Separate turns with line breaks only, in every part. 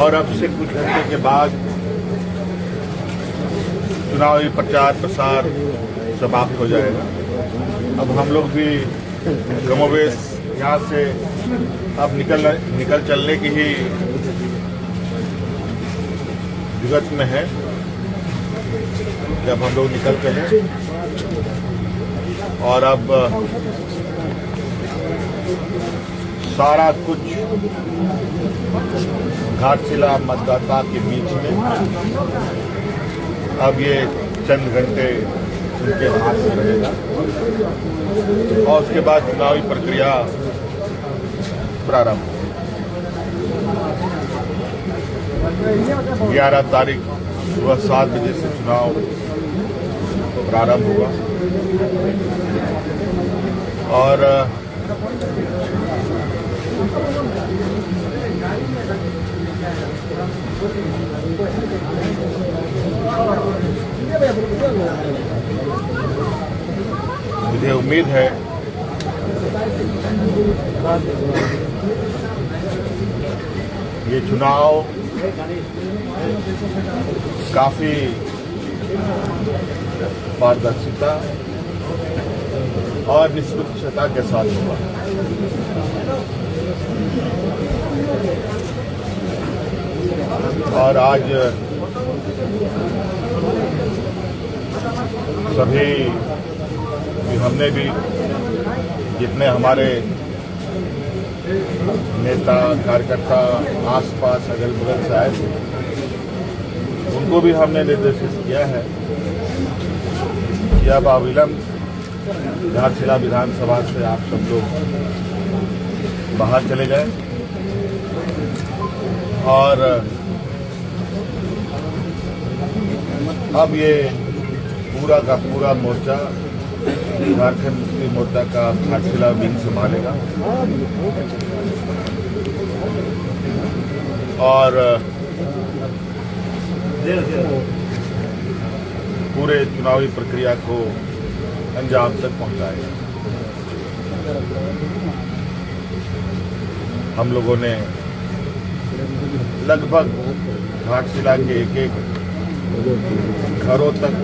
और अब से कुछ घंटे के बाद चुनावी प्रचार प्रसार समाप्त हो जाएगा। अब हम लोग भी कमोवेश यहाँ से अब निकल चलने की ही जुगत में है। जब हम लोग निकल चले और अब सारा कुछ घाटशिला मतदाता के बीच में अब ये चंद घंटे उनके हाथ में रहेगा और उसके बाद चुनावी प्रक्रिया प्रारंभ। 11 तारीख सुबह 7 बजे से चुनाव प्रारंभ हुआ और मुझे उम्मीद है ये चुनाव काफी पारदर्शिता और निष्पक्षता के साथ हुआ। और आज सभी हमने भी जितने हमारे नेता कार्यकर्ता आसपास अगल बगल से आए थे उनको भी हमने निर्देशित किया है कि अब अविलंब घाटशिला विधानसभा से आप सब लोग बाहर चले जाएं और अब ये पूरा का पूरा मोर्चा झारखंड मुक्ति मोर्चा का घाटशिला विंग संभालेगा और पूरे चुनावी प्रक्रिया को अंजाम तक पहुंचाएगा। हम लोगों ने लगभग घाटशिला के एक घरों तक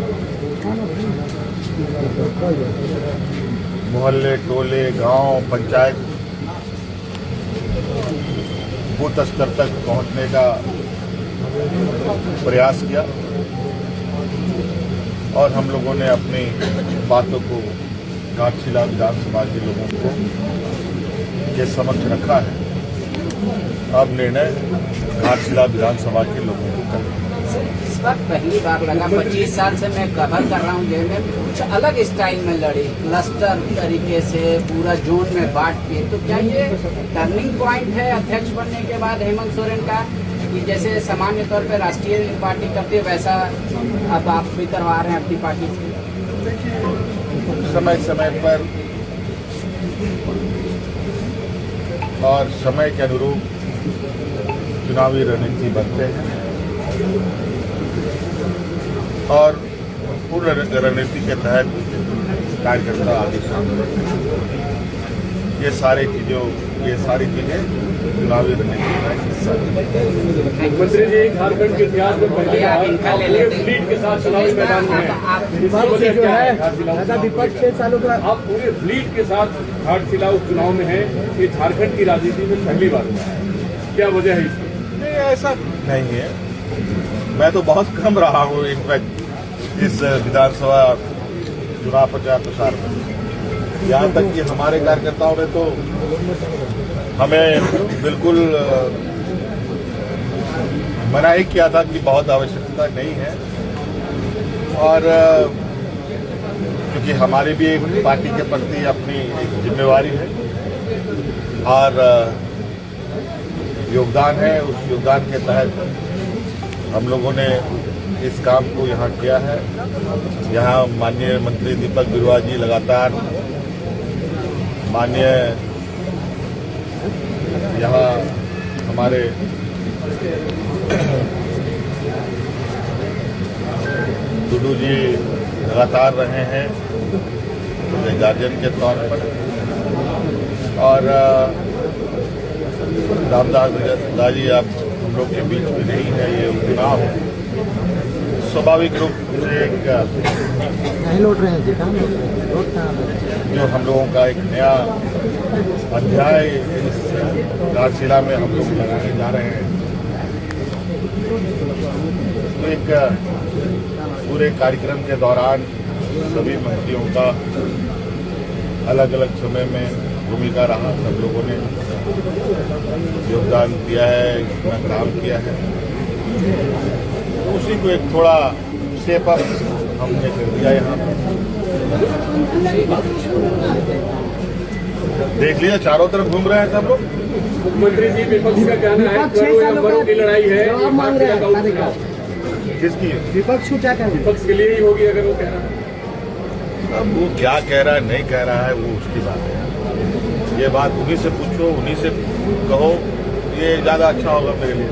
मोहल्ले टोले गांव पंचायत बूथ स्तर तक पहुंचने का प्रयास किया और हम लोगों ने अपनी बातों को घाटशिला विधानसभा के लोगों को के समक्ष रखा है। अब निर्णय घाटशिला विधानसभा के लोगों को करना।
इस वक्त पहली बार लगा 25 साल से मैं कवर कर रहा हूँ जेल में, कुछ अलग स्टाइल में लड़ी, क्लस्टर तरीके से पूरा जोन में बांट के। तो क्या ये टर्निंग पॉइंट है अध्यक्ष बनने के बाद हेमंत सोरेन का, कि जैसे सामान्य तौर पर राष्ट्रीय पार्टी करती है वैसा अब आप भी करवा रहे हैं अपनी पार्टी से?
समय समय पर और समय के अनुरूप चुनावी रणनीति बनते हैं और पूर्ण रणनीति के तहत कार्यकर्ता आगे शामिल होते हैं। ये सारी चीजें चुनावी रणनीति का हिस्सा है।
मंत्री जी, झारखंड के इतिहास में पहली बार पूरे फ्लीट के साथ चुनावी मैदान में विपक्ष 6 सालों का आप पूरे फ्लीट के साथ घाटशिला उपचुनाव में हैं। ये झारखंड की राजनीति में पहली बार हुआ है, क्या वजह है इसकी?
नहीं, ऐसा नहीं है। मैं तो बहुत कम रहा हूँ इनफैक्ट इस विधानसभा चुनाव प्रचार प्रसार में। यहाँ तक कि हमारे कार्यकर्ताओं ने तो हमें बिल्कुल मना ही किया था कि बहुत आवश्यकता नहीं है और क्योंकि हमारी भी एक पार्टी के प्रति अपनी एक जिम्मेवारी है और योगदान है। उस योगदान के तहत हम लोगों ने इस काम को यहाँ किया है। यहाँ माननीय मंत्री दीपक बिरुआ जी लगातार माननीय यहाँ हमारे टुडू जी लगातार रहे हैं गार्जियन के तौर पर और रामदास जी आप हम लोग के बीच में नहीं है। ये चुनाव स्वाभाविक रूप से एक
नहीं लौट रहे हैं जी, कहाँ लौट रहे हैं? लौट कहाँ रहे हैं?
जो हम लोगों का एक नया अध्याय इस घाटशिला में हम लोग लगाने जा रहे हैं। तो एक पूरे कार्यक्रम के दौरान सभी मंत्रियों का अलग अलग समय में भूमिका रहा। सब लोगों ने योगदान दिया है, इतना काम किया है। तो उसी को एक थोड़ा शेप अप हमने कर दिया यहाँ पर। देख लिया चारों तरफ घूम रहे हैं सब लोग।
मुख्यमंत्री जी, विपक्ष का कहना है करोड़ों नंबरों की लड़ाई है,
जवाब मांग रहे हैं
घाटशिला का
अधिकारी।
किसकी?
विपक्ष को क्या कहना है?
विपक्ष के लिए ही होगी अगर वो कह रहा है।
अब वो क्या कह रहा है नहीं कह रहा है वो उसकी बात है। ये बात उन्हीं से पूछो, उन्हीं से कहो, ये ज्यादा अच्छा होगा मेरे लिए।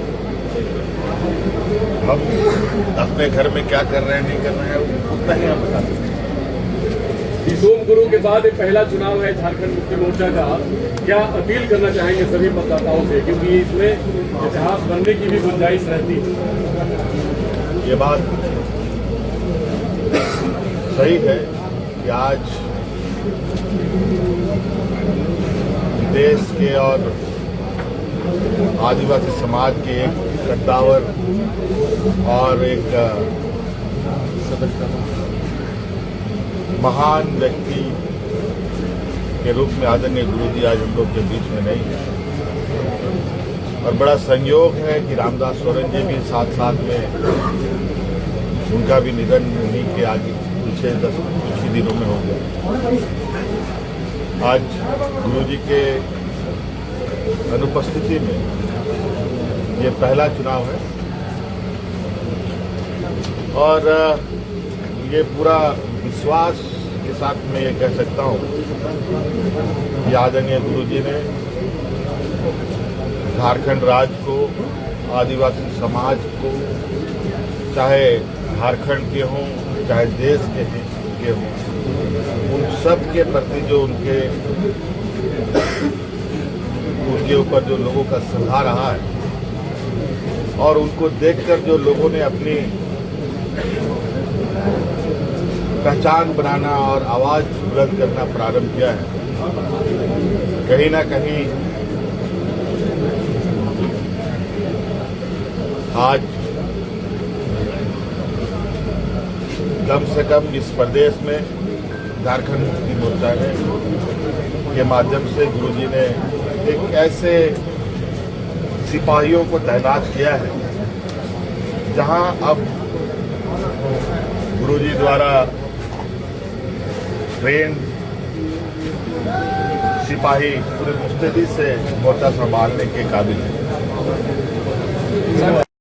हम अपने घर में क्या कर रहे हैं नहीं कर रहे हैं उतना ही हम बता सकते हैं।
सोम गुरु के बाद ये पहला चुनाव है झारखंड मुक्ति मोर्चा का। क्या अपील करना चाहेंगे सभी मतदाताओं से, क्योंकि इसमें इतिहास बनने की भी गुंजाइश रहती है।
ये बात सही है कि आज देश के और आदिवासी समाज के एक कद्दावर और एक महान व्यक्ति के रूप में आदरणीय गुरुजी आज हम लोग के बीच में नहीं है। और बड़ा संयोग है कि रामदास सोरेन जी भी साथ साथ में उनका भी निधन उन्हीं के आगे पीछे कुछ ही दिनों में हो गया। आज गुरुजी के अनुपस्थिति में ये पहला चुनाव है और ये पूरा विश्वास के साथ मैं ये कह सकता हूँ कि आदरणीय गुरुजी ने झारखंड राज्य को, आदिवासी समाज को, चाहे झारखंड के हों चाहे देश के हों, उन सब के प्रति जो उनके ऊपर जो लोगों का श्रद्धा रहा है और उनको देखकर जो लोगों ने अपनी पहचान बनाना और आवाज बुलंद करना प्रारंभ किया है, कहीं ना कहीं आज कम से कम इस प्रदेश में झारखंड मुक्ति मोर्चा के माध्यम से गुरुजी ने एक ऐसे सिपाहियों को तैनात किया है जहां अब गुरुजी द्वारा ट्रेन सिपाही पूरे मुस्तैदी से मोर्चा संभालने के काबिल है।